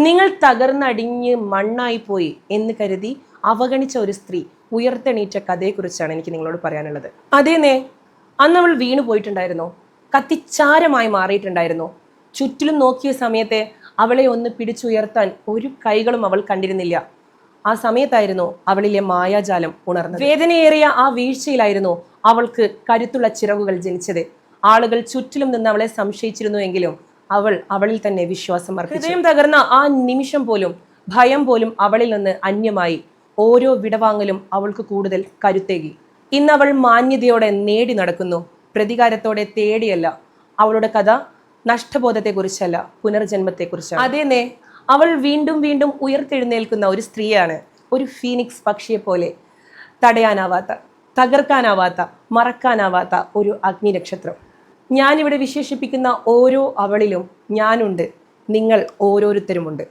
നിങ്ങൾ തകർന്നടിഞ്ഞ് മണ്ണായി പോയി എന്ന് കരുതി അവഗണിച്ച ഒരു സ്ത്രീ ഉയർത്തെണീറ്റ കഥയെക്കുറിച്ചാണ് എനിക്ക് നിങ്ങളോട് പറയാനുള്ളത്. അതേനേ, അന്ന് അവൾ വീണു പോയിട്ടുണ്ടായിരുന്നോ? കത്തിച്ചാരമായി മാറിയിട്ടുണ്ടായിരുന്നോ? ചുറ്റിലും നോക്കിയ സമയത്തെ അവളെ ഒന്ന് പിടിച്ചുയർത്താൻ ഒരു കൈകളും അവൾ കണ്ടിരുന്നില്ല. ആ സമയത്തായിരുന്നു അവളിലെ മായാജാലം ഉണർന്നത്. വേദനയേറിയ ആ വീഴ്ചയിലായിരുന്നു അവൾക്ക് കരുത്തുള്ള ചിറകുകൾ ജനിച്ചത്. ആളുകൾ ചുറ്റിലും നിന്ന് അവളെ സംശയിച്ചിരുന്നുവെങ്കിലും അവൾ അവളിൽ തന്നെ വിശ്വാസം അർപ്പിച്ചു. ഹൃദയം തകർന്ന ആ നിമിഷം പോലും, ഭയം പോലും അവളിൽ നിന്ന് അന്യമായി. ഓരോ വിടവാങ്ങലും അവൾക്ക് കൂടുതൽ കരുത്തേകി. ഇന്ന് അവൾ മാന്യതയോടെ നേടി നടക്കുന്നു, പ്രതികാരത്തോടെ തേടിയല്ല. അവളുടെ കഥ നഷ്ടബോധത്തെക്കുറിച്ചല്ല, പുനർജന്മത്തെക്കുറിച്ചാണ്. അതേനേ, അവൾ വീണ്ടും വീണ്ടും ഉയർത്തെഴുന്നേൽക്കുന്ന ഒരു സ്ത്രീയാണ്. ഒരു ഫീനിക്സ് പക്ഷിയെ പോലെ തടയാനാവാത്ത, തകർക്കാനാവാത്ത, മറക്കാനാവാത്ത ഒരു അഗ്നിനക്ഷത്രം. ഞാനിവിടെ വിശേഷിപ്പിക്കുന്ന ഓരോ അവളിലും ഞാനുണ്ട്, നിങ്ങൾ ഓരോരുത്തരുമുണ്ട്.